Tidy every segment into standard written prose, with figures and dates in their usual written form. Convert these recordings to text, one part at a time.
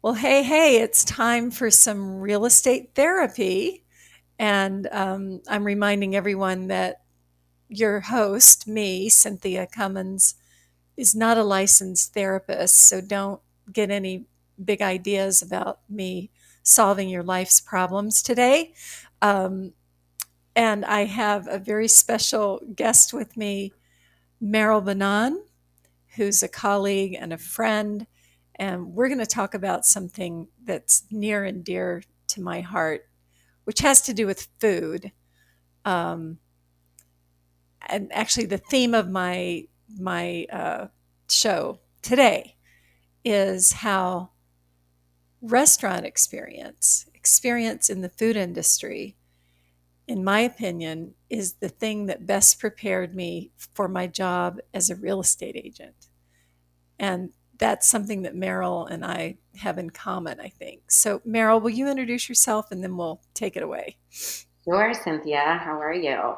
Well, hey, it's time for some real estate therapy. And I'm reminding everyone that your host, me, Cynthia Cummins, is not a licensed therapist. So don't get any big ideas about me solving your life's problems today. Um, and I have a very special guest with me, Meryl Bennan, who's a colleague and a friend. And we're going to talk about something that's near and dear to my heart, which has to do with food. Um, and actually, the theme of my show today is how restaurant experience in the food industry, in my opinion, is the thing that best prepared me for my job as a real estate agent. And that's something that Meryl and I have in common, I think. So, Meryl, will you introduce yourself and then we'll take it away? Sure, Cynthia. How are you?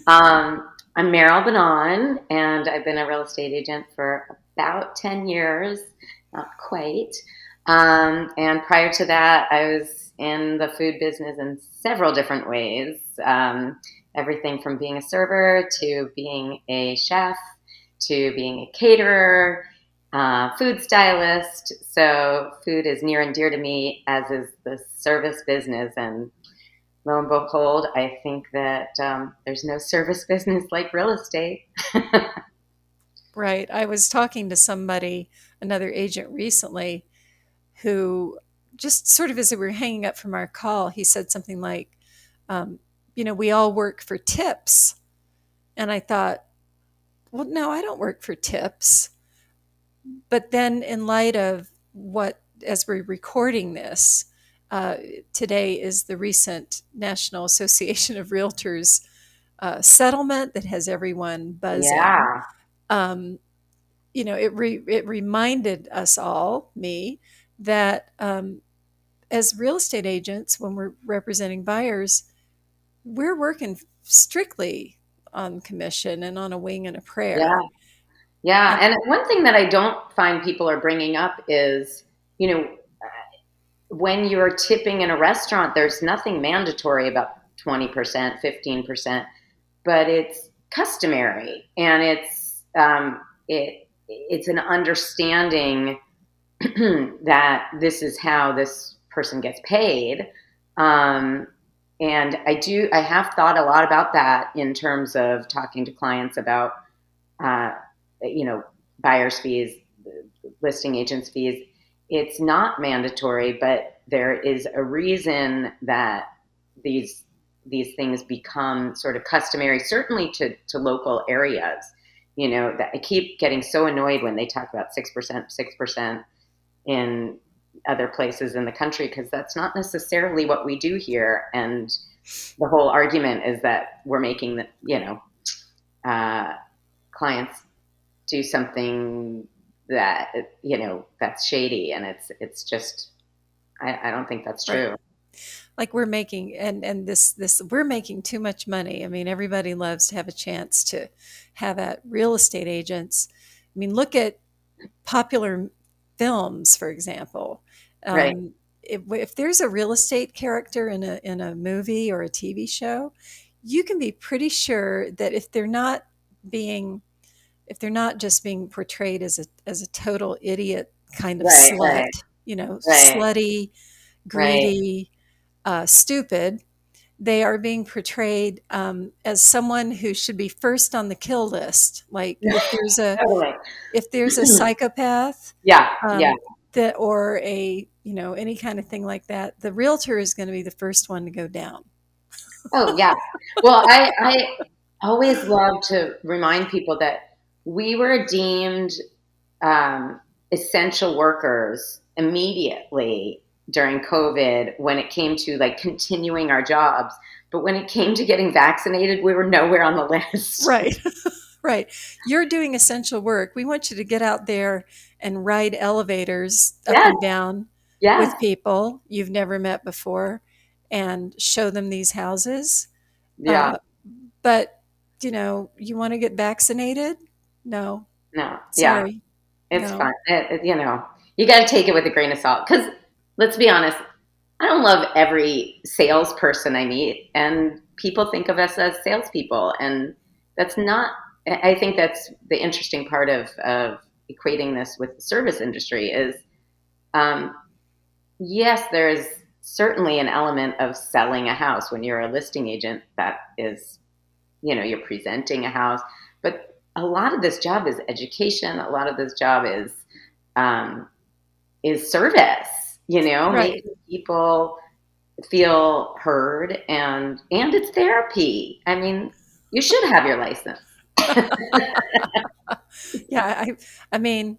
I'm Meryl Bennan, and I've been a real estate agent for about 10 years, not quite. And prior to that, I was in the food business in several different ways. Everything from being a server to being a chef to being a caterer, food stylist. So food is near and dear to me, as is the service business. And lo and behold, I think that there's no service business like real estate. Right. I was talking to somebody, another agent recently, who just sort of as we were hanging up from our call, he said something like, um, we all work for tips. And I thought, well, no, I don't work for tips. But then, in light of what, as we're recording this, uh, today is the recent National Association of Realtors settlement that has everyone buzzing. Yeah, Um, it reminded us all, me, that as real estate agents, when we're representing buyers, we're working strictly on commission and on a wing and a yeah, prayer. yeah. And And one thing that I don't find people are bringing up is, you know, when you're tipping in a restaurant, there's nothing mandatory about 20%, 15%, but it's customary, and it's an understanding that this is how this person gets paid. Um, and I have thought a lot about that in terms of talking to clients about, uh, you know, buyer's fees, listing agents' fees. It's not mandatory, but there is a reason that these these things become sort of customary, certainly to local areas. That I keep getting so annoyed when they talk about 6% in other places in the country, because that's not necessarily what we do here. And the whole argument is that we're making uh, clients do something that that's shady, and it's just I don't think that's right, true. like we're making and this we're making too much money. I mean, everybody loves to have a chance to have at real estate agents. I mean, look at popular films, for example. Right. If there's a real estate character in a movie or a TV show, you can be pretty sure that being if they're not just being portrayed as a total idiot kind of Right. slut, Right. Right. slutty, Right. greedy, stupid, they are being portrayed as someone who should be first on the kill list. Like Totally. if there's a psychopath, Yeah. Yeah. um, that or any kind of thing like that, the realtor is going to be the first one to go down. Oh, yeah. Well, I always love to remind people that we were deemed um, essential workers immediately during COVID when it came to like continuing our jobs. But when it came to getting vaccinated, we were nowhere on the list. Right. Right. You're doing essential work. We want you to get out there and ride elevators up Yes. and down Yes. with people you've never met before and show them these houses. Yeah. Uh, but, you want to get vaccinated? No. No. Yeah. Sorry. It's No. fine. You got to take it with a grain of salt, because let's be honest, I don't love every salesperson I meet, and people think of us as salespeople, and that's not. I think that's the interesting part of equating this with the service industry is, um, yes, there is certainly an element of selling a house when you're a listing agent. That is, you're presenting a house, but a lot of this job is education. A lot of this job um, is service. Right. Making people feel heard, and it's therapy. I mean, you should have your license. Yeah, I mean,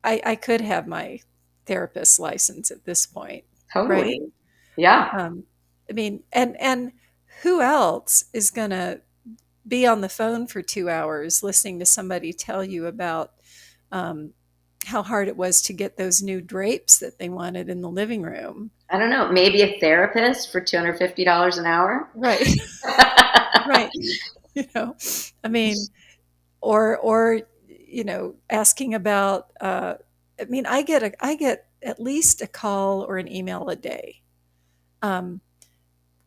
I could have my therapist license at this point, right? Totally. Yeah. Um, I mean, and who else is gonna be on the phone for 2 hours listening to somebody tell you about, um, how hard it was to get those new drapes that they wanted in the living room? I don't know. Maybe a therapist for $250 an hour. Right, right. You know, I mean, or asking about, I mean, I get at least a call or an email a day, um,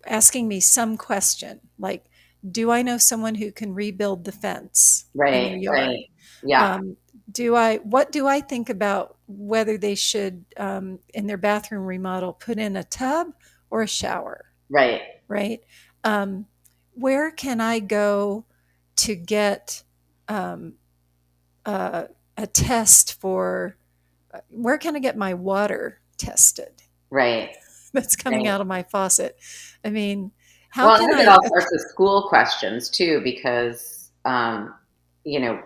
asking me some question like, do I know someone who can rebuild the fence in Right. your yard? Right. Yeah. um, what do I think about whether they should, in their bathroom remodel, put in a tub or a shower? Right. Right. um, where can I go to get, um, uh, a test for, where can I get my water tested Right. that's coming Right. out of my faucet? I mean, how Well, can I get I? all sorts of school questions too, because you know,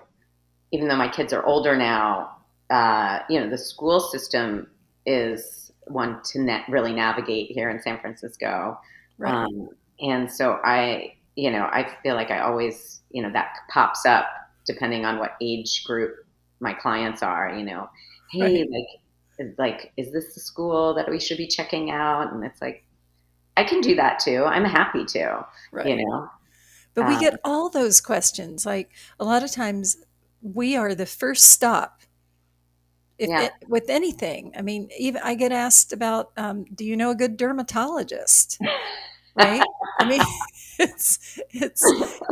even though my kids are older now, the school system is one to really navigate here in San Francisco. Right, Um, and so I feel like I always, that pops up depending on what age group my clients are, hey, right, is this the school that we should be checking out? And it's like, I can do that too. I'm happy to, you right. know. But we Um, get all those questions. Like, a lot of times, we are the first stop if yeah, it, with anything. I mean, even I get asked about, do you know a good dermatologist? Right? I mean, it's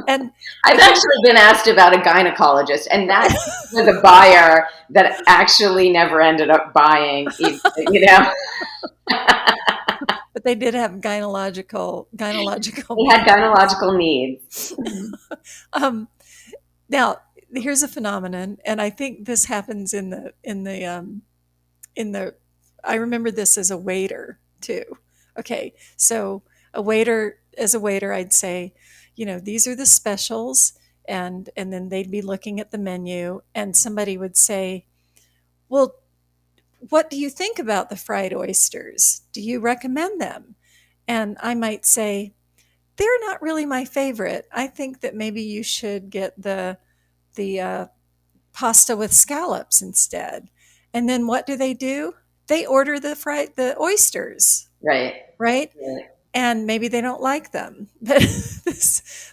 and I've but here, actually been asked about a gynecologist, and that was a buyer that actually never ended up buying. but they did have gynecological He had needs. gynecological needs. Um, Now, here's a phenomenon, and I think this happens in the. I remember this as a waiter too. Okay, so as a waiter, I'd say, these are the specials, and then they'd be looking at the menu, and somebody would say, "Well, what do you think about the fried oysters? Do you recommend them?" And I might say, "They're not really my favorite. I think that maybe you should get the pasta with scallops instead." And then what do? They order the oysters, Right. right? Right. And maybe they don't like them.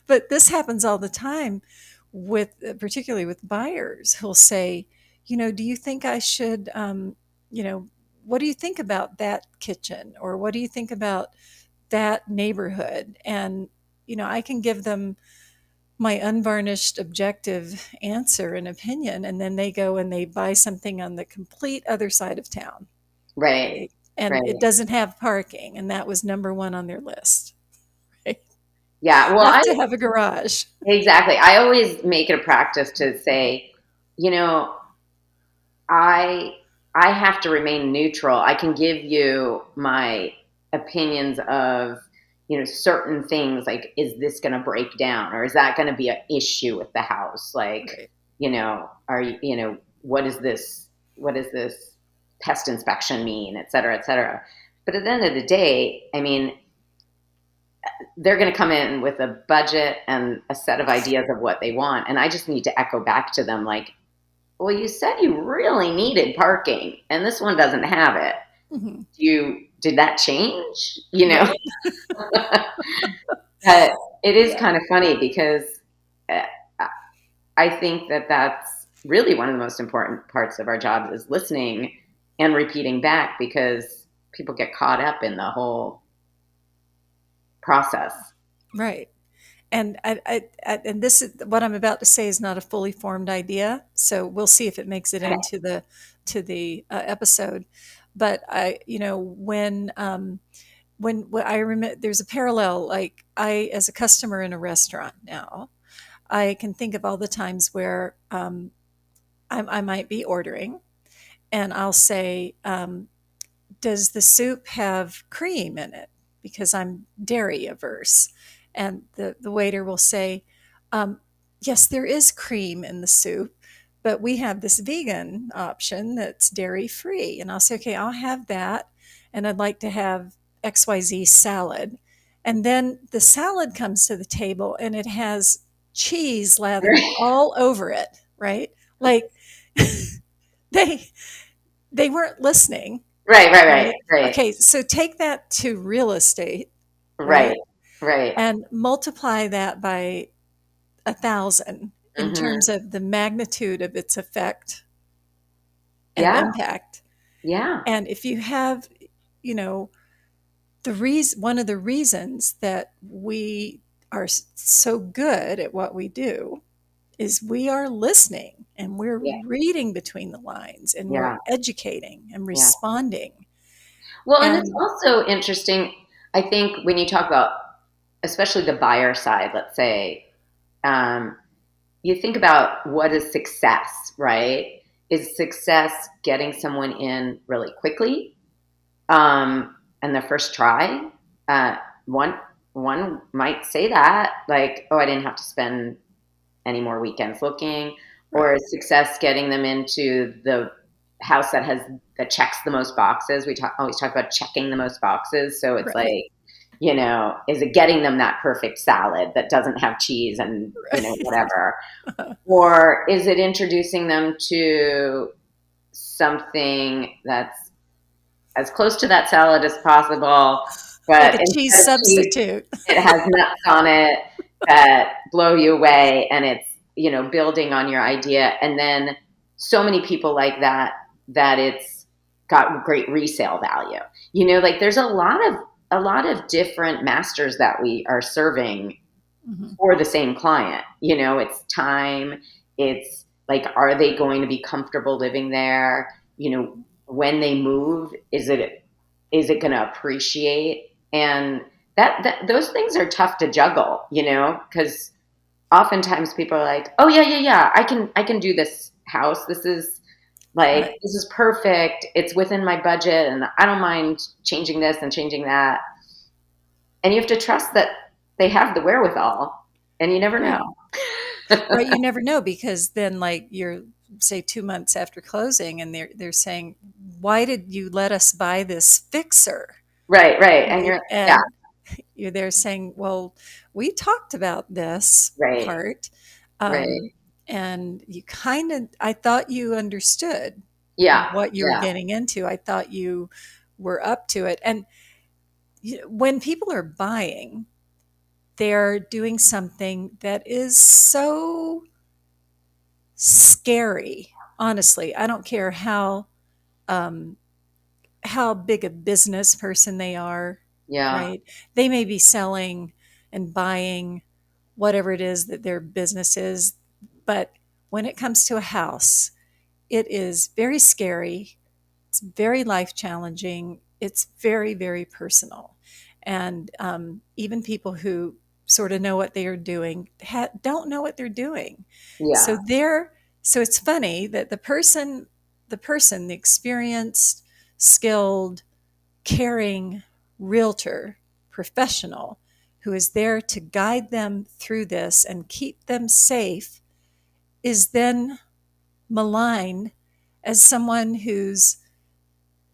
But this happens all the time with, particularly with buyers who'll say, do you think I should, you know, what do you think about that kitchen? Or what do you think about that neighborhood? And, I can give them my unvarnished objective answer and opinion, and then they go and they buy something on the complete other side of town, Right. right? And it Right. doesn't have parking, and that was number one on their list, right? Yeah. Well, Have to have a garage. exactly. I always make it a practice to say, you know, I I have to remain neutral. I can give you my opinions of, certain things like, is this going to break down, or is that going to be an issue with the house? Like, Right. are what is this? What does this pest inspection mean, et cetera, et cetera. But at the end of the day, I mean, they're going to come in with a budget and a set of ideas of what they want, and I just need to echo back to them like, well, you said you really needed parking, and this one doesn't have it. Mhm. Did that change? Right. But it is Yeah. kind of funny because uh, I think that that's really one of the most important parts of our jobs is listening and repeating back, because people get caught up in the whole process. Right. And and this is what I'm about to say is not a fully formed idea, so we'll see if it makes it Okay. into the episode. But I, when I remember, there's a parallel. Like I, as a customer in a restaurant now, I can think of all the times where I might be ordering, and I'll say, does the soup have cream in it? Because I'm dairy averse. And the waiter will say, yes, there is cream in the soup, but we have this vegan option that's dairy free. And I'll say, okay, I'll have that. And I'd like to have XYZ salad. And then the salad comes to the table and it has cheese lathered all over it, right? Like they they weren't listening. Right, right, right, Right. right, Okay. So take that to real estate, right, right? right. And multiply that by 1,000 in terms Hmm. of the magnitude of its effect and Yeah, impact. yeah, And if you have, you know, one of the reasons that we are so good at what we do is we are listening and we're yeah, reading between the lines and we're yeah, educating and yeah. responding. Well, and it's And also interesting, I think, when you talk about, especially the buyer side, let's say, um, you think about what is success, right? Is success getting someone in really quickly, and the first try? Uh, one one might say that, like, oh, I didn't have to spend any more weekends looking, or right, is success getting them into the house that checks the most boxes? We always talk about checking the most boxes. So it's right, like, is it getting them that perfect salad that doesn't have cheese and, right. whatever? Or is it introducing them to something that's as close to that salad as possible, Like but a cheese instead of cheese, substitute. it has nuts on it that blow you away, and it's, building on your idea. And then so many people like that it's got great resale value. Like there's a lot of different masters that we are serving Mhm. for the same client. It's time, it's like, are they going to be comfortable living there? When they move, is it going to appreciate? And that those things are tough to juggle, because oftentimes people are like, oh yeah, yeah, yeah, I can do this house. Right, This is perfect. It's within my budget and I don't mind changing this and changing that. And you have to trust that they have the wherewithal, and you never know. right. Right, you never know because then, like, you're, say, 2 months after closing and they're saying, "Why did you let us buy this fixer?" Right, right. And Right? you're, yeah, And you're there saying, "Well, we talked about this right, part, right. and you kinda I thought you understood Yeah, what you were yeah, getting into. I thought you were up to it." And when people are buying, they're doing something that is so scary. Honestly, I don't care um, how big a business person they are. yeah, Right? They may be selling and buying whatever it is that their business is, but when it comes to a house, it is very scary. It's very life challenging. It's very, very personal. And even people who sort of know what they are doing don't know what they're doing. yeah, So so it's funny that the experienced, skilled, caring realtor professional who is there to guide them through this and keep them safe is then maligned as someone who's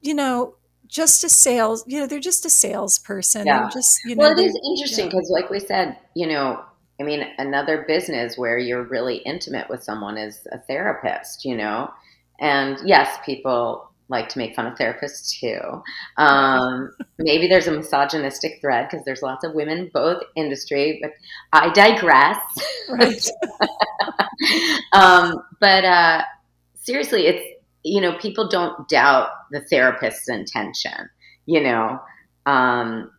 you know, just a sales, they're just a salesperson. They're yeah. just, Well, it is they're, interesting yeah, because, like we said, I mean, another business where you're really intimate with someone is a therapist, and yes, people like to make fun of therapists too. right, Maybe there's a misogynistic thread because there's lots of women, both industry, but I digress. right, But seriously, it's, people don't doubt the therapist's intention. you know. Um,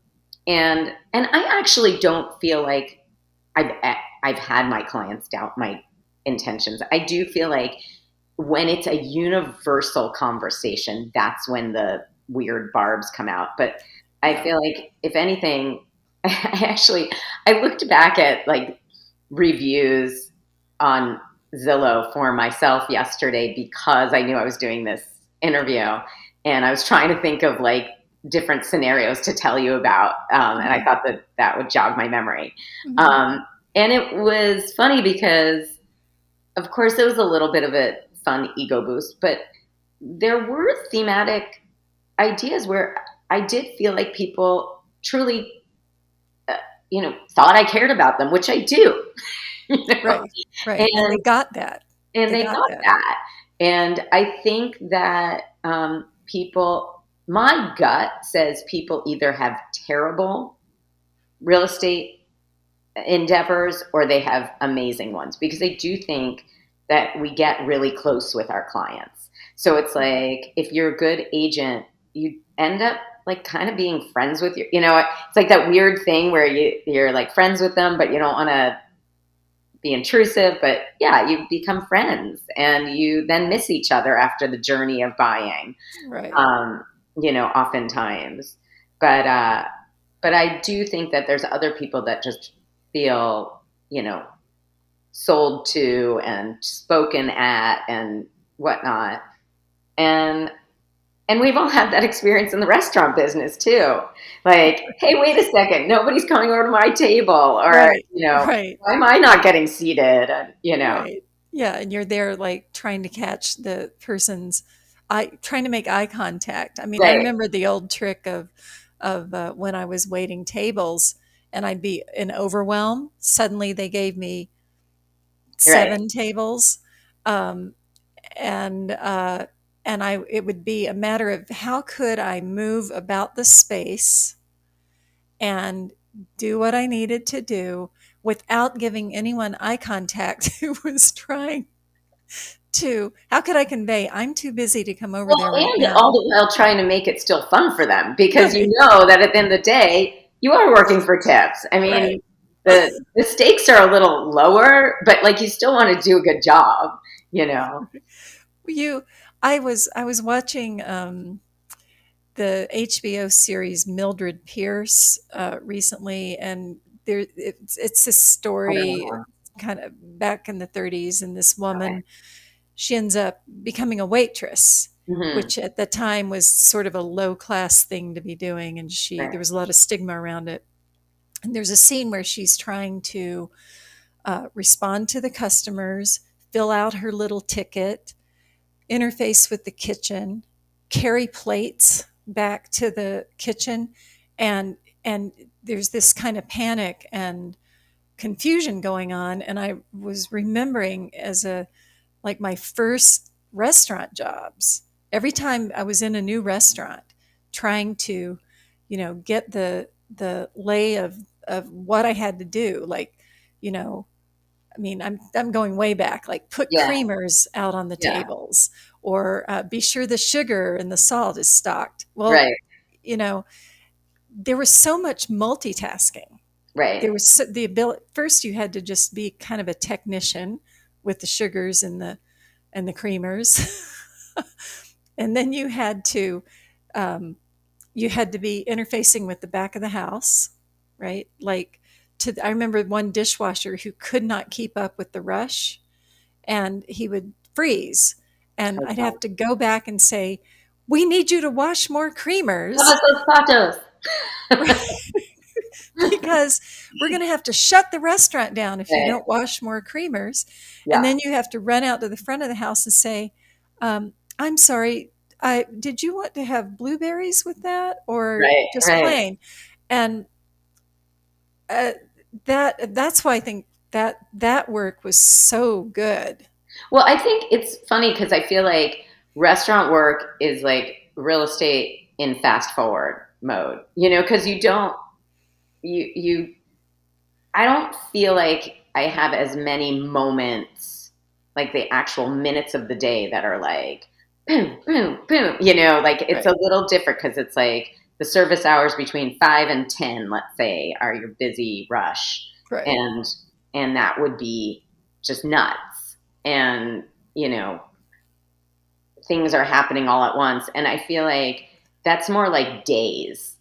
and I actually don't feel like I've I've had my clients doubt my intentions. I do feel like when it's a universal conversation, that's when the weird barbs come out. But I Yeah. feel like if anything, I looked back at like reviews on Zillow for myself yesterday because I knew I was doing this interview, and I was trying to think of like different scenarios to tell you about, and I Mhm. thought that that would jog my memory. Mhm. Um, and it was funny because, of course, it was a little bit of a fun ego boost, but there were thematic ideas where I did feel like people truly, uh, thought I cared about them, which I do, you know, Right. Right. And they and got that. and They they got got that. that. And I think that my gut says people either have terrible real estate endeavors or they have amazing ones because I do think that we get really close with our clients. So it's Mhm. like if you're a good agent, you end up like kind of being friends with your, it's like that weird thing where you're like friends with them, but you don't want to be intrusive. But yeah, you become friends and you then miss each other after the journey of buying. Right. Um, oftentimes, but I do think that there's other people that just feel, sold to and spoken at and whatnot. And we've all had that experience in the restaurant business too. Like, hey, wait a second, nobody's coming over to my table, or Right. Right. why am I not getting seated? Right. Yeah, and you're there like trying to catch the person's eye, trying to make eye contact. I mean, I Right, remember the old trick of when I was waiting tables and I'd be in overwhelm. Suddenly they gave me right. 7 tables. Um, and I it would be a matter of how could I move about the space and do what I needed to do without giving anyone eye contact who was trying to, how could I convey I'm too busy to come over Well, there right and all now. the while trying to make it still fun for them because you Right. know that at the end of the day, you are working for tips. I Right. mean, the stakes are a little lower, but like you still want to do a good job, you know. You I was watching the HBO series Mildred Pierce recently, and it's this I don't story know. kind of back in the 30s, and this Okay. woman, she ends up becoming a waitress, Hmm. which at the time was sort of a low class thing to be doing, and there Right. was a lot of stigma around it. And there's a scene where she's trying to respond to the customers, fill out her little ticket, interface with the kitchen, carry plates back to the kitchen, and there's this kind of panic and confusion going on. And I was remembering as a like my first restaurant jobs, every time I was in a new restaurant, trying to, get the lay of what I had to do, like, you know, I mean, I'm going way back, like put Yeah. creamers out on the Yeah. tables, or be sure the sugar and the salt is stocked. Well, Right. you know, there was so much multitasking. Right. There was the ability. First, you had to just be kind of a technician with the sugars and the creamers, and then um, you had to be interfacing with the back of the house, right? Like, I remember one dishwasher who could not keep up with the rush, and he would freeze, and I'd Okay. have to go back and say, "We need you to wash more How creamers." about those patos? Because we're going to have to shut the restaurant down if you Right. don't wash more creamers. And Yeah. then you have to run out to the front of the house and say, I'm sorry, did you want to have blueberries with that or Right. just Right. plain? And uh, that's why I think that work was so good. Well, I think it's funny because I feel like restaurant work is like real estate in fast forward mode, because you I don't feel like I have as many moments, like the actual minutes of the day that are like boom, boom, boom, like it's a Right. little different because it's like the service hours between 5 and 10, let's say, are your busy rush. Right. And that would be just nuts. And, you know, things are happening all at once. And I feel like that's more like days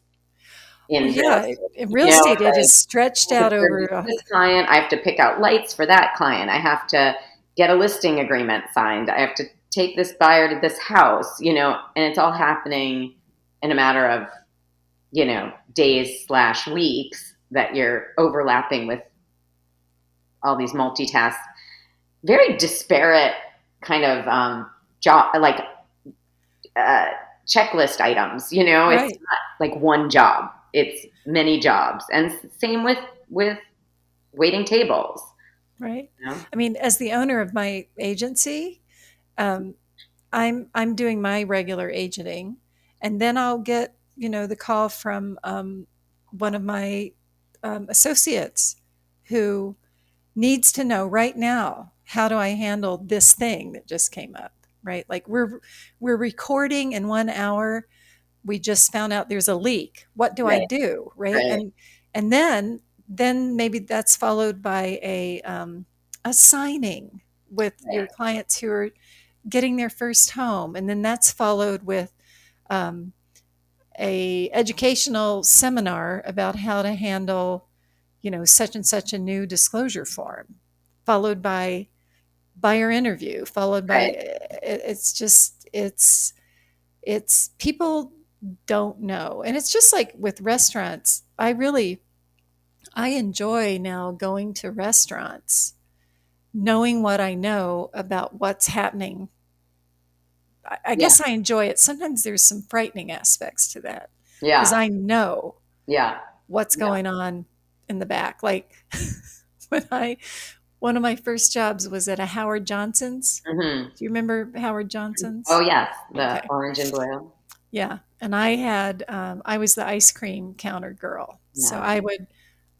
Well, in real yeah, estate. in real You know, estate, it's it like is stretched I have to out over service this client. I have to pick out lights for that client. I have to get a listing agreement signed. I have to take this buyer to this house, you know, and it's all happening in a matter of, you know, days slash weeks that you're overlapping with all these multitask, very disparate kind of job, like uh, checklist items. You know, it's right, not like one job; it's many jobs, and same with waiting tables. right. You know? I mean, as the owner of my agency, um, I'm doing my regular agenting, and then I'll get the call from one of my associates who needs to know right now, how do I handle this thing that just came up, right? Like we're recording in 1 hour. We just found out there's a leak. What do I Right, do, right? right, And then maybe that's followed by a signing with your right, clients who are getting their first home, and then that's followed with um, a educational seminar about how to handle such and such a new disclosure form, followed by buyer interview, followed by right. it's just it's people don't know. And it's just like with restaurants. I enjoy now going to restaurants, knowing what I know about what's happening. I Yeah, guess I enjoy it. Sometimes there's some frightening aspects to that because yeah, I know yeah, what's yeah. going on in the back. Like when I one of my first jobs was at a Howard Johnson's. Hmm. Do you remember Howard Oh Johnson's? yes, the Okay. orange and blue. Yeah. And I was the ice cream counter girl. So Yeah.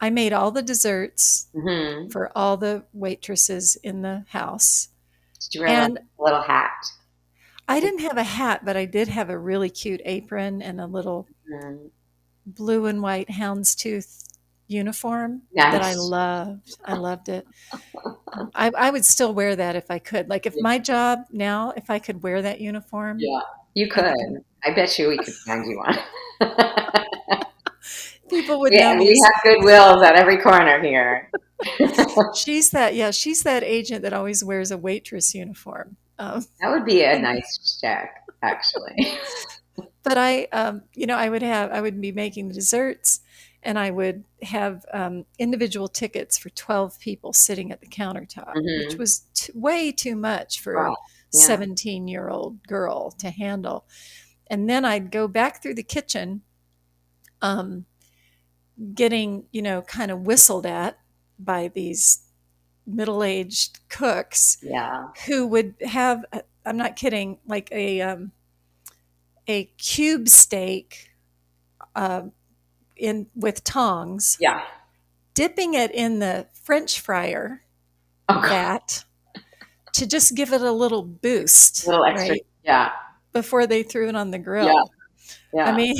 I made all the desserts Hmm. for all the waitresses in the house. Did you wear like And a little hat? I didn't have a hat, but I did have a really cute apron and a little Mm. blue and white houndstooth uniform that I Nice. loved. I loved it. I would still wear that if I could. Like if my job now, if I could wear that uniform, Yeah, you I could. think I bet you we could find you one. people would know Yeah, me we as have Goodwills at every corner here. she's that agent that always wears a waitress uniform. That would be a And nice check, actually. but I would be making the desserts, and I would have individual tickets for 12 people sitting at the countertop, which Hmm. was way too much for a Right. Yeah. 17-year-old girl to handle. And then I'd go back through the kitchen, um, getting, kind of whistled at by these middle aged cooks Yeah. who would have, I'm not kidding, like a cube steak uh, in with tongs, Yeah. dipping it in the French fryer Oh, God. vat to just give it a little A boost, little extra. right? Yeah. Before they threw it on the Yeah. grill. I Yeah. mean,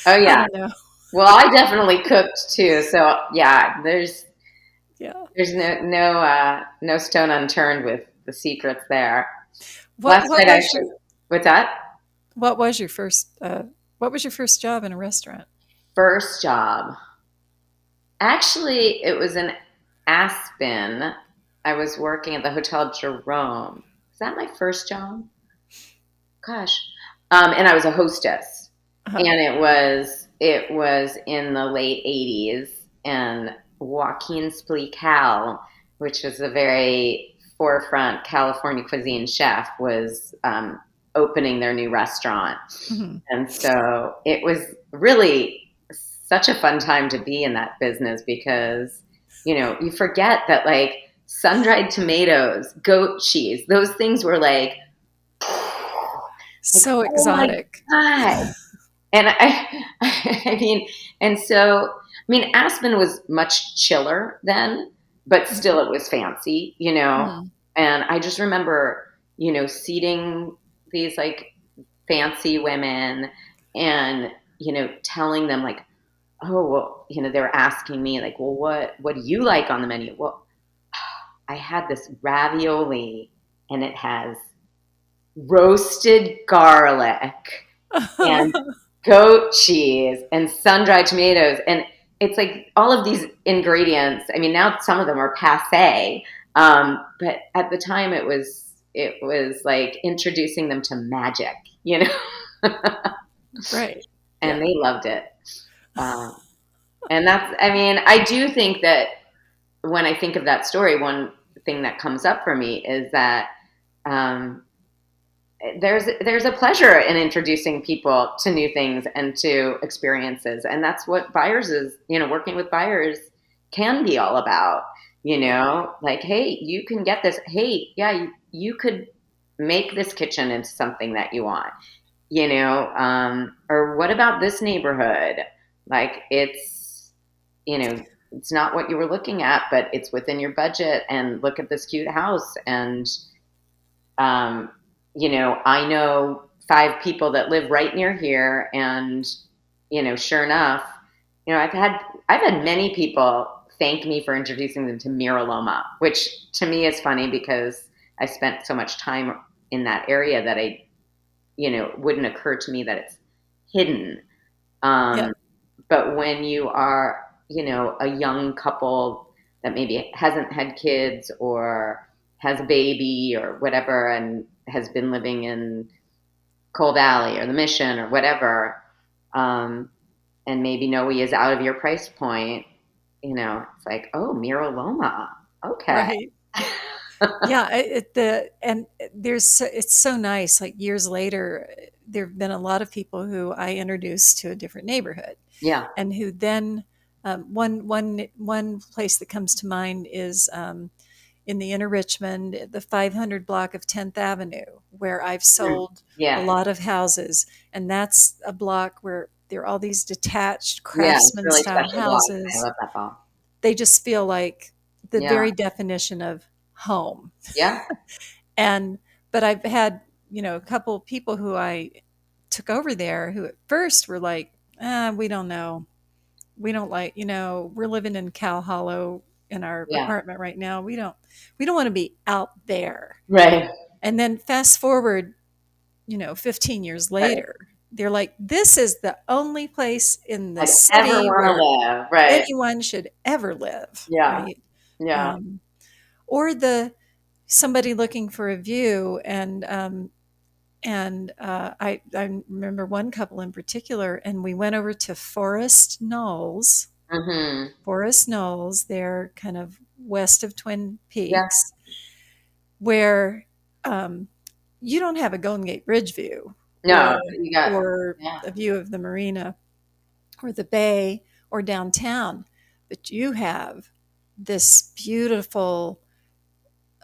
Oh, I yeah. don't know. Well, I definitely cooked too. So, yeah, Yeah. there's no stone unturned with the secrets there. What Last what night, was your actually, what's that? what was your first what was your first job in a restaurant? First job. Actually, it was in Aspen. I was working at the Hotel Jerome. Is that my first job? Gosh. And I was a hostess. Uh-huh. And it was in the late 80s, and Joaquin Splical, which was a very forefront California cuisine chef, was opening their new restaurant. Hmm. And so it was really such a fun time to be in that business because, you forget that like sun-dried tomatoes, goat cheese, those things were like, So oh my exotic. God. And I mean, and so, I mean, Aspen was much chiller then, but still it was fancy, Mm-hmm. And I just remember, seating these like fancy women and, telling them like, oh, well, they were asking me like, well, what do you like on the menu? Well, I had this ravioli and it has roasted garlic and goat cheese and sun-dried tomatoes. And it's like all of these ingredients. I mean, now some of them are passé, but at the time it was like introducing them to magic, Right. and Yeah. they loved it. Um, and I mean, I do think that when I think of that story, one thing that comes up for me is that um, there's a pleasure in introducing people to new things and to experiences, and that's what buyers is working with buyers can be all about. Yeah. Like, hey, you can get this. Hey, yeah, you could make this kitchen into something that you want. Or what about this neighborhood? Like, it's not what you were looking at, but it's within your budget. And look at this cute house. And um, I know 5 people that live right near here, and sure enough, I've had many people thank me for introducing them to Miraloma, which to me is funny because I spent so much time in that area that wouldn't occur to me that it's hidden. Yep. Um, but when you are, a young couple that maybe hasn't had kids or has a baby or whatever and has been living in Coal Valley or the Mission or whatever, and maybe Noe is out of your price point, it's like, oh, Miraloma. Okay. Right. Yeah, the and it's so nice. Like years later, there have been a lot of people who I introduced to a different neighborhood, Yeah. and who then one place that comes to mind is in the inner Richmond, the 500 block of 10th Avenue, where I've Mhm. sold a Yeah. lot of houses, and that's a block where there are all these detached Yeah. It's a craftsman really style special block. I houses. love that ball. They just feel like the Yeah. very definition of home. Yeah. And but I've had, a couple of people who I took over there who at first were like, we don't know. We don't like, we're living in Cow Hollow in our Yeah. apartment right now. We don't want to be out there. Right. And then fast forward, 15 years Right. later, they're like, this is the only place in the I'd ever city want to where live. Right. anyone should ever live, Yeah. right? Yeah. Um, or the somebody looking for a view, I remember one couple in particular, and we went over to Hmm. Forest Knolls, they're kind of west of Twin Yeah. Peaks, where um, you don't have a Golden Gate Bridge view No, or you got, or yeah. a view of the marina or the bay or downtown, but you have this beautiful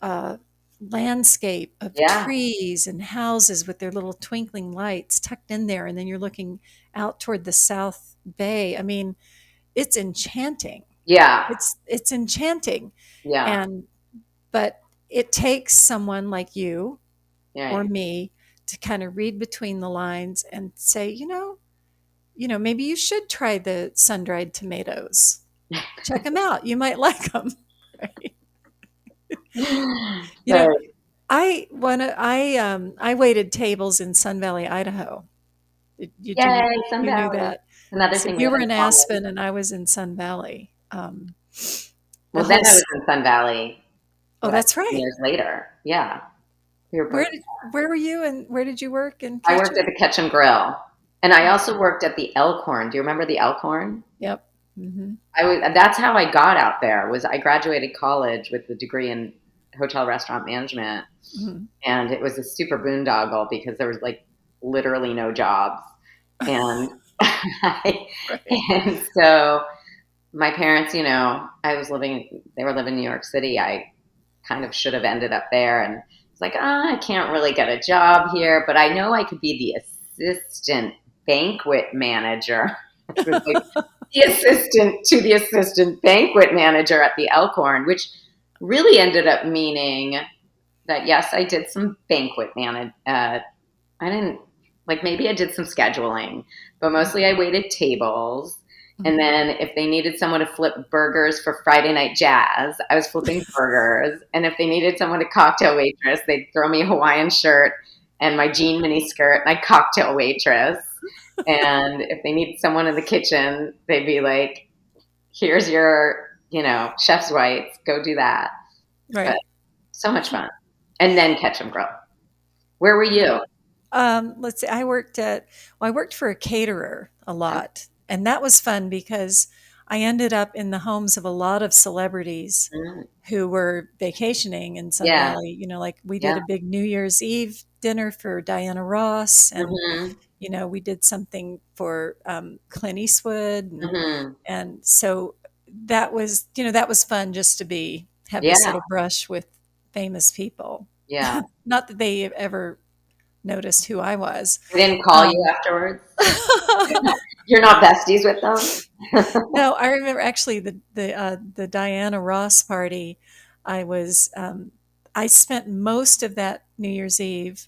uh, landscape of Yeah. trees and houses with their little twinkling lights tucked in there, and then you're looking out toward the South Bay. I mean, it's enchanting. Yeah. It's enchanting, Yeah. and but it takes someone like you or Right. me to kind of read between the lines and say, maybe you should try the sun-dried tomatoes. Check them out. You might like them. Right? You know, Right. I waited tables in Sun Valley, Idaho. Yay, Sun You knew Valley. that? Another So thing we you were haven't in followed. Aspen, and I was in Sun Valley. The Well, whole then I was s- in Sun Valley, oh, what, that's 10 right. years later. Yeah. We were both. Where were you, and where did you work in I worked at Ketchum? the Ketchum Grill, and I also Okay. worked at the Elkhorn. Do you remember the Elkhorn? Yep. Hmm. That's how I got out there. Was I graduated college with a degree in hotel restaurant management, Hmm. and it was a super boondoggle because there was like literally no jobs, and Right. and so my parents, they were living in New York City. I kind of should have ended up there, and it's like, I can't really get a job here, but I know I could be the assistant banquet manager. It was like the assistant to the assistant banquet manager at the Elkhorn, which really ended up meaning that yes, I did some banquet manage. I didn't Like maybe I did some scheduling, but mostly I waited tables. And Mhm. then if they needed someone to flip burgers for Friday night jazz, I was flipping burgers. And if they needed someone to cocktail waitress, they'd throw me a Hawaiian shirt and my jean mini skirt, and I cocktail waitress. And if they needed someone in the kitchen, they'd be like, here's your, chef's whites, go do that. But Right. so much fun. And then catch 'em grill. Where were you? Let's see. I worked for a caterer a lot, and that was fun because I ended up in the homes of a lot of celebrities Mm, who were vacationing in Sun yeah, Valley. Like we did yeah. a big New Year's Eve dinner for Diana Ross, and Hmm. we did something for Clint Eastwood, Hmm. and so that was fun just to be have this Yeah, little brush with famous people. yeah. Not that they ever noticed who I was. They didn't call you Um, afterwards? You're not besties with them? no, I remember actually the Diana Ross party. I was I spent most of that New Year's Eve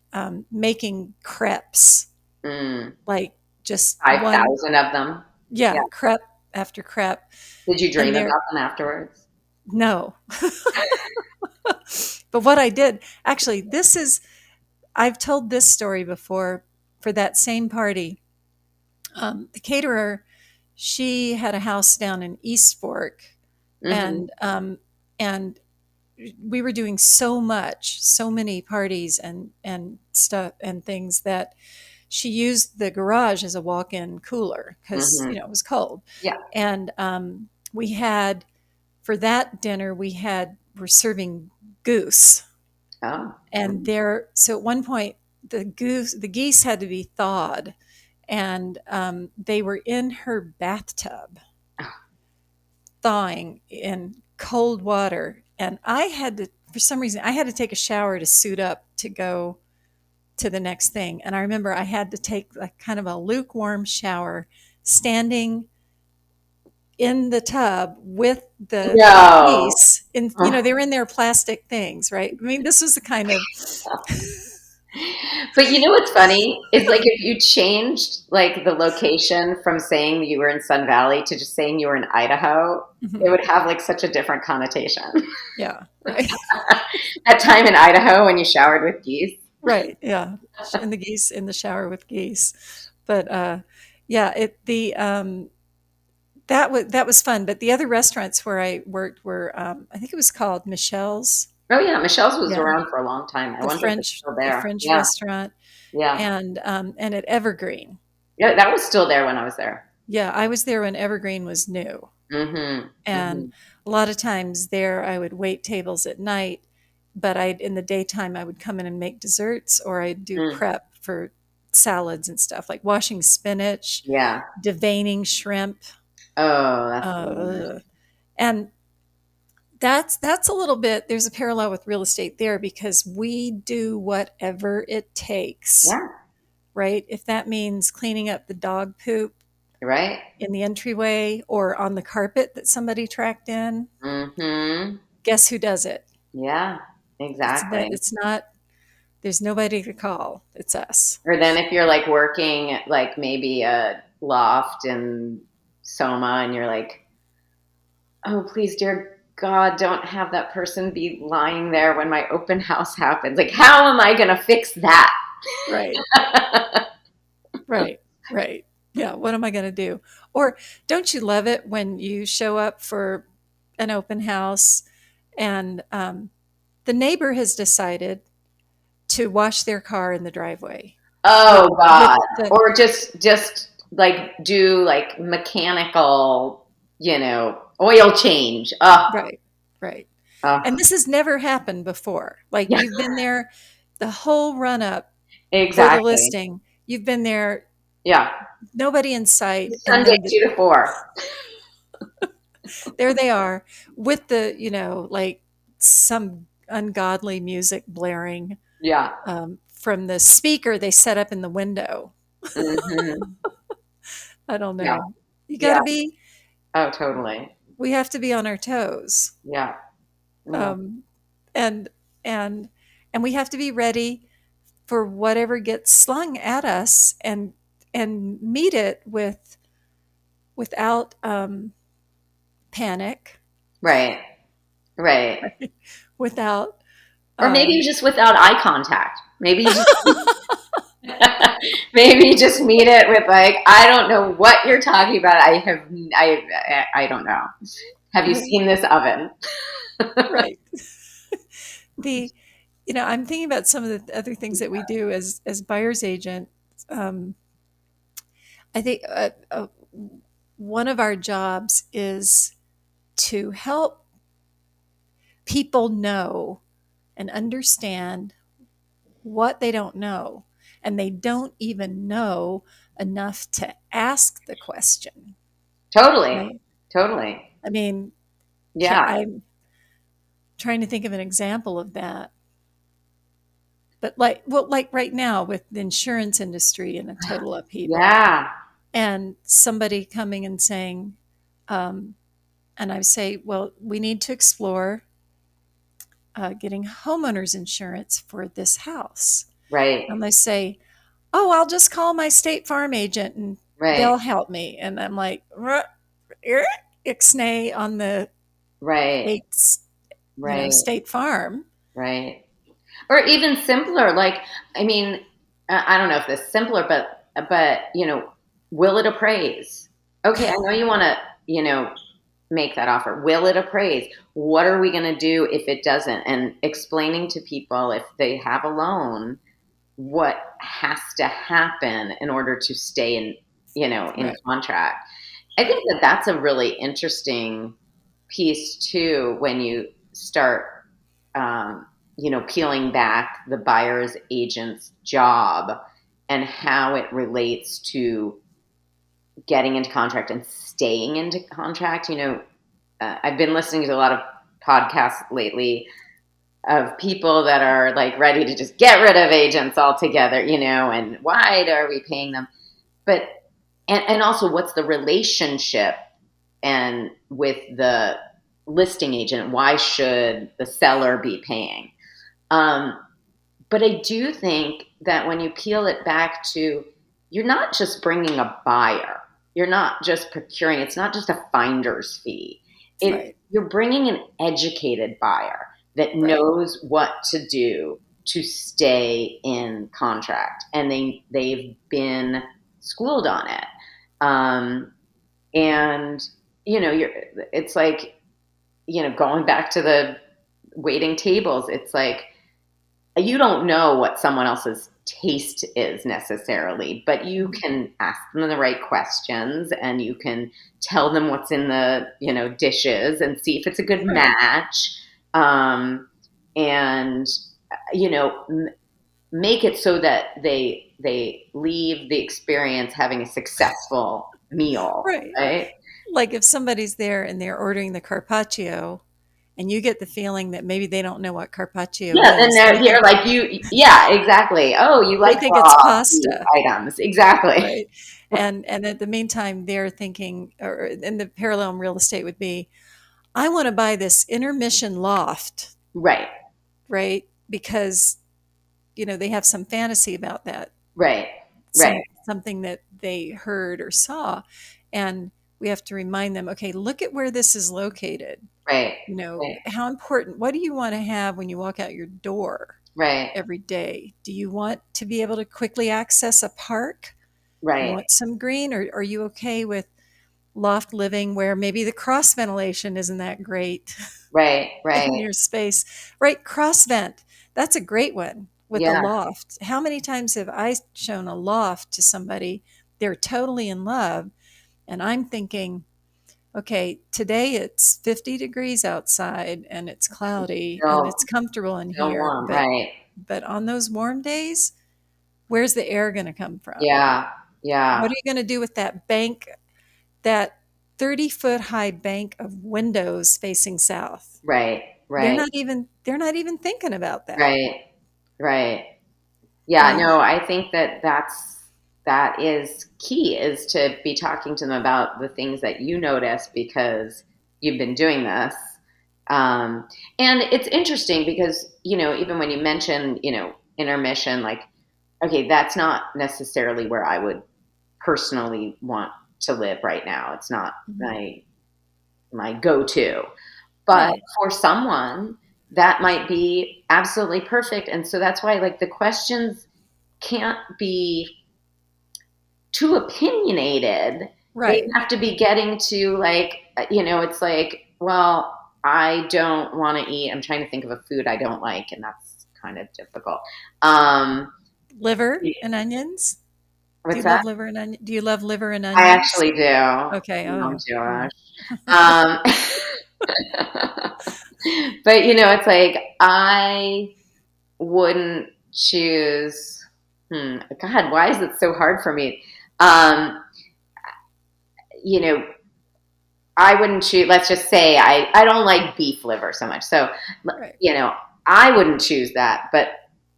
making crepes, Mm, like just one, 5,000 of them? Yeah. yeah, crepe after crepe, Did you and dream there about them afterwards? no. But what I did actually, I've told this story before for that same party. The caterer, she had a house down in East Fork, Mhm, and we were doing so many parties and stuff and things that she used the garage as a walk-in cooler because mhm. it was cold, Yeah. and we had for that dinner we're serving goose, Oh, and mm. there so at one point the geese had to be thawed, and they were in her bathtub thawing in cold water, and I had to for some reason I had to take a shower to suit up to go to the next thing. And I remember I had to take like kind of a lukewarm shower standing in the tub with the No. geese in, they were in their plastic things, right? I mean, this was the kind of But you know what's funny is like if you changed like the location from saying you were in Sun Valley to just saying you were in Idaho, it Mhm. would have like such a different connotation. Yeah, right. That time in Idaho when you showered with geese. Right, yeah. And the geese in the shower with geese. But yeah, that was fun. But the other restaurants where I worked were, I think it was called Michelle's. Oh yeah, Michelle's was Yeah, around for a long time. I the wonder if it's French still the there. French Yeah, restaurant, yeah, and at Evergreen. yeah. That was still there when I was there. Yeah, I was there when Evergreen was new, Mm-hmm. and Mm-hmm. a lot of times there I would wait tables at night, but I in the daytime I would come in and make desserts, or I'd do Mm. prep for salads and stuff like washing spinach, Yeah. deveining shrimp, Oh, that's delicious. uh, and that's a little bit. There's a parallel with real estate there because we do whatever it takes, Yeah. right? If that means cleaning up the dog poop Right. in the entryway or on the carpet that somebody tracked in, Mm-hmm. guess who does it? Yeah. Exactly. It's not, there's nobody to call. It's us. Or then if you're like working like maybe a loft in Soma and you're like, oh, please, dear God, don't have that person be lying there when my open house happens. Like, how am I going to fix that? Right, right, right. Yeah, what am I going to do? Or don't you love it when you show up for an open house and the neighbor has decided to wash their car in the driveway with Oh with God. the Or just like do like mechanical, oil change. Oh, right, right. And oh, this has never happened before. Like yeah, you've been there the whole run up for the exactly. listing. You've been there, Yeah. nobody in sight, and Sunday then 2 to 4. there they are with like some ungodly music blaring Yeah. from the speaker they set up in the window. Hmm. I don't Yeah. know. You got Yeah. to be. Oh, totally. We have to be on our toes, Yeah. Yeah. um, and and and we have to be ready for whatever gets slung at us, and meet it without panic, Right. Right. without Or maybe um, just without eye contact. Maybe you just maybe you just meet it with like, I don't know what you're talking about. I don't know. Have you right, seen this oven? right. The I'm thinking about some of the other things that we do as buyer's agent. Um, I think one of our jobs is to help people know and understand what they don't know, and they don't even know enough to ask the question. Totally. Right? Totally. I mean, Yeah. I'm trying to think of an example of that. But like right now with the insurance industry in a total upheaval, Yeah. and somebody coming and saying, um, and I say, well, we need to explore getting homeowners insurance for this house. Right. And they say, oh, I'll just call my State Farm agent and Right. they'll help me. And I'm like, ixnay on the Right. state's, Right. State Farm. Right. Or even simpler, like, I mean, I don't know if this is simpler, but will it appraise? Okay, I know you want to, make that offer. Will it appraise? What are we going to do if it doesn't? And explaining to people if they have a loan, what has to happen in order to stay in Right, contract. I think right, that that's a really interesting piece too when you start um, peeling back the buyer's agent's job and how it relates to getting into contract and staying into contract. I've been listening to a lot of podcasts lately of people that are like ready to just get rid of agents altogether, and why are we paying them? But and also what's the relationship and with the listing agent? Why should the seller be paying? Um, but I do think that when you peel it back to, you're not just bringing a buyer, you're not just procuring, it's not just a finder's fee. right, You're bringing an educated buyer that right, knows what to do to stay in contract, and they've been schooled on it. And it's like, going back to the waiting tables, it's like you don't know what someone else's taste is necessarily, but you mhm, can ask them the right questions and you can tell them what's in the, dishes and see if it's a good right, match. And, you know, m- make it so that they leave the experience having a successful meal, right. right? Like if somebody's there and they're ordering the carpaccio, and you get the feeling that maybe they don't know what carpaccio Yeah, then is. they're like yeah, exactly. Oh, you They like think it's raw beef pasta, items. Exactly. right? And at the meantime, they're thinking, or in the parallel in real estate would be, I want to buy this intermission loft, Right, right? Because they have some fantasy about that, right, right, something that they heard or saw, and we have to remind them, okay, look at where this is located. right, right, How important, what do you want to have when you walk out your door right, every day? Do you want to be able to quickly access a park? Do you right, want some green, or are you okay with loft living where maybe the cross ventilation isn't that great right, right. in your space? Right, cross vent. That's a great one with the Yeah, loft. How many times have I shown a loft to somebody? They're totally in love, and I'm thinking, okay, today it's 50 degrees outside and it's cloudy and still, it's comfortable in still here, warm. but Right. on those warm days, where's the air going to come from? Yeah, yeah. What are you going to do with that bank, that 30-foot high bank of windows facing south? Right, right, They're not even thinking about that. right, right. Yeah, The no, I think that that is key, is to be talking to them about the things that you notice because you've been doing this. And it's interesting because, even when you mention, intermission, like okay, that's not necessarily where I would personally want to live right now. It's not Mhm. my go-to. But Right. for someone, that might be absolutely perfect. And so that's why like the questions can't be too opinionated. They Right. have to be getting to like, it's like, well, I don't want to eat. I'm trying to think of a food I don't like, and that's kind of difficult. Um, Liver and onions. Do what's you that? love liver and onion? Do you love liver and I onions? actually do. Okay. Oh, Oh, Josh. yeah. Um, but it's like I wouldn't choose. God, why is it so hard for me? Um, you know, I wouldn't choose. Let's just say I don't like beef liver so much. So, Right. you know, I wouldn't choose that. But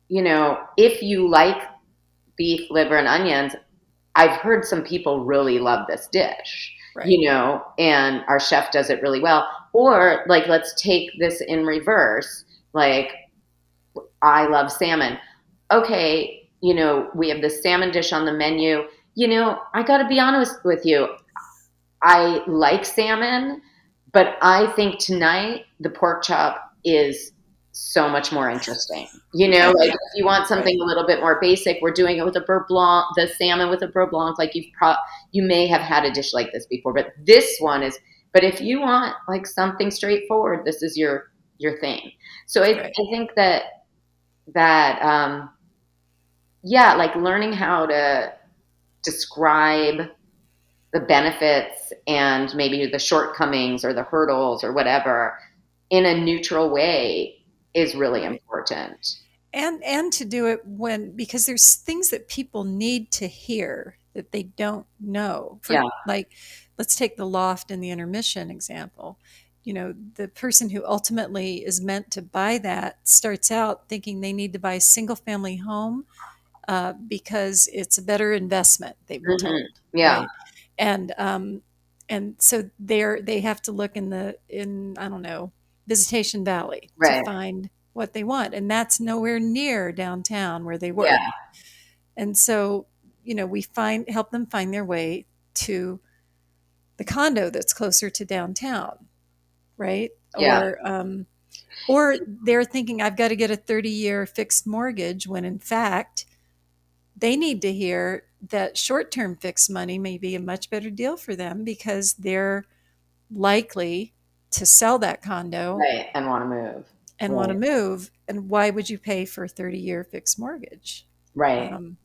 if you like beef liver and onions, I've heard some people really love this dish. Right. And our chef does it really well. Or like, let's take this in reverse. Like, I love salmon. Okay, we have this salmon dish on the menu. I got to be honest with you. I like salmon, but I think tonight the pork chop is so much more interesting. Like Right. if you want something Right. a little bit more basic, we're doing it with a beurre blanc, the salmon with a beurre blanc. Like you may have had a dish like this before, but this one is. But if you want like something straightforward, this is your thing. So Right. I think that yeah, like learning how to describe the benefits and maybe the shortcomings or the hurdles or whatever in a neutral way is really Right. important. And to do it when, because there's things that people need to hear that they don't know. For Yeah. like, let's take the loft and the intermission example. The person who ultimately is meant to buy that starts out thinking they need to buy a single family home, because it's a better investment, they were Hmm. told, Yeah. right? And so they have to look in I don't know, Visitation Valley to Right. find what they want, and that's nowhere near downtown where they Yeah. were. And so we help them find their way to the condo that's closer to downtown, right? Yeah. Or they're thinking I've got to get a 30-year fixed mortgage, when in fact they need to hear that short-term fixed money may be a much better deal for them, because they're likely to sell that condo Right. And want to move. and want to Right. move. And why would you pay for a 30-year fixed mortgage? Right. Um,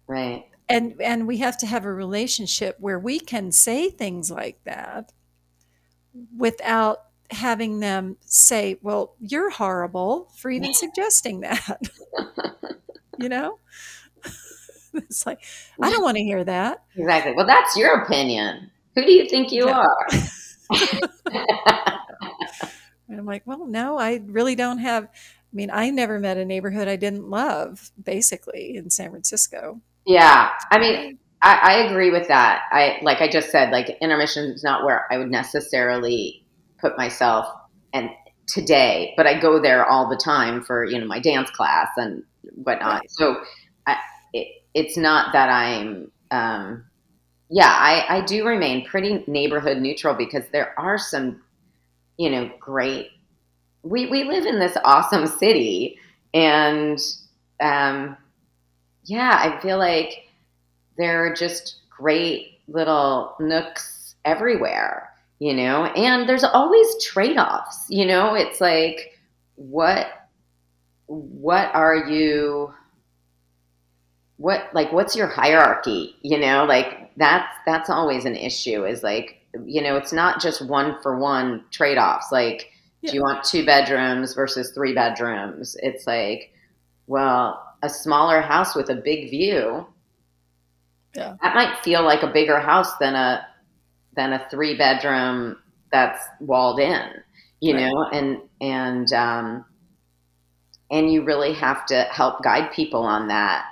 Right. and we have to have a relationship where we can say things like that without having them say, well, you're horrible for even suggesting that. you know it's like, I don't want to hear that. Exactly. Well, that's your opinion. Who do you think you Yeah. are? And I'm like, well, no, I really don't have. I mean, I never met a neighborhood I didn't love, basically, in San Francisco. Yeah. I mean, Right. I agree with that. Like I just said, like intermission is not where I would necessarily put myself and today, but I go there all the time for, my dance class and whatnot. Right. So I, it's not that yeah, I do remain pretty neighborhood neutral because there are some, great, we live in this awesome city and, um, yeah, I feel like there are just great little nooks everywhere, and there's always trade-offs, it's like what what are you what's your hierarchy, like that's always an issue is like, it's not just one for one trade-offs, like do Yeah. you want two bedrooms versus three bedrooms? It's like, well, a smaller house with a big view, Yeah. that might feel like a bigger house than a three bedroom that's walled in, Right. and you really have to help guide people on that.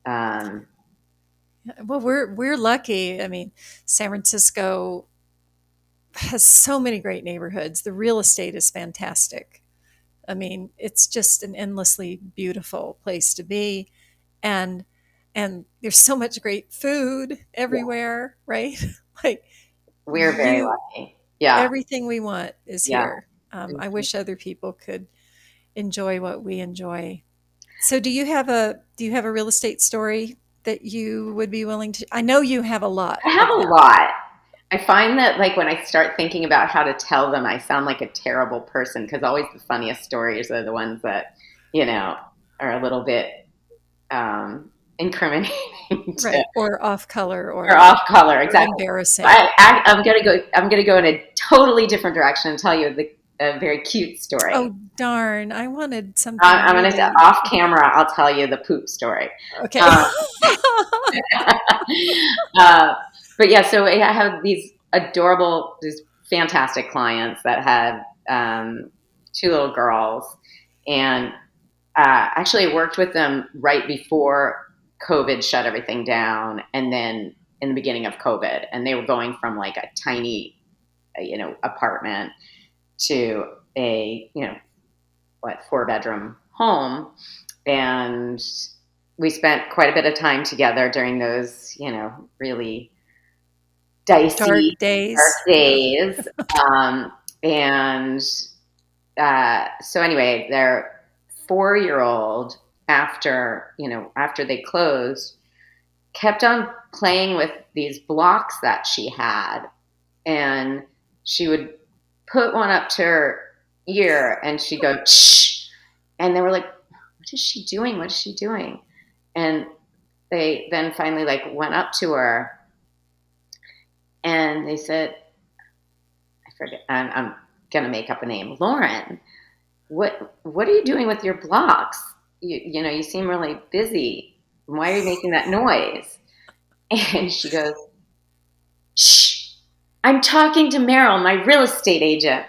Um, Yeah. Well, we're lucky. I mean, San Francisco has so many great neighborhoods. The real estate is fantastic. I mean, it's just an endlessly beautiful place to be. and there's so much great food Yeah, everywhere, right? Like we're very you, lucky. Yeah, everything we want is yeah. here. I Mhm. wish other people could enjoy what we enjoy. So do you have a real estate story that you would be willing to? I know you have a lot I have of a them. lot. I find that like when I start thinking about how to tell them, I sound like a terrible person because always the funniest stories are the ones that, you know, are a little bit incriminating to Right. Or off color or off color. or Exactly. embarrassing. I'm gonna go. I'm gonna go in a totally different direction and tell you a very cute story. Oh, darn. I wanted something I'm gonna say really off camera. I'll tell you the poop story. okay. Um, uh, but yeah, so I have these adorable, these fantastic clients that have two little girls, and actually I worked with them right before COVID shut everything down, and then in the beginning of COVID, and they were going from like a tiny, apartment to a, what, 4 bedroom home, and we spent quite a bit of time together during those, really dicey, Dark dark days. Yeah. days. Um, and so anyway, their 4-year old, after they closed, kept on playing with these blocks that she had, and she would put one up to her ear, and she'd go shh, and they were like, "What is she doing? What is she doing?" And they then finally like went up to her, and they said, I forget, I'm gonna make up a name, Lauren. What are you doing with your blocks? You seem really busy. Why are you making that noise? And she goes, shh, I'm talking to Meryl, my real estate agent.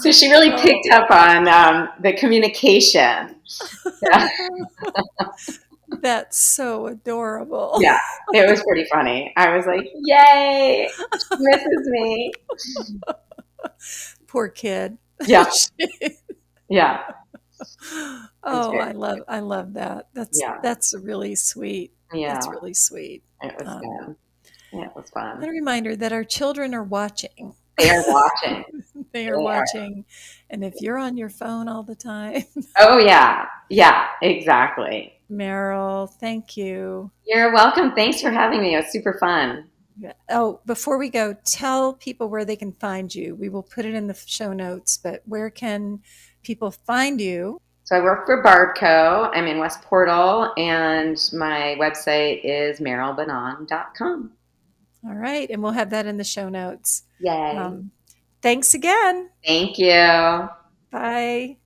So she really picked Oh. up on the communication. Yeah, That's so adorable. yeah, it was pretty funny. I was like, yay, she misses me. Poor kid. Yeah, yeah, it was Oh, good. I love that. Yeah, That's really sweet. That's yeah, really sweet. it was Um, fun. Yeah, it was fun. and a reminder that our children are watching. They are watching. They are They are. watching, and if you're on your phone all the time, Oh, yeah. Yeah, exactly. Meryl, thank you. You're welcome. Thanks for having me. It was super fun. Yeah. Oh, before we go, tell people where they can find you. We will put it in the show notes, but where can people find you? So I work for Bardco. I'm in West Portal, and my website is merylbennan.com. All right, and we'll have that in the show notes. Yay. Um, Thanks again. Thank you. Bye.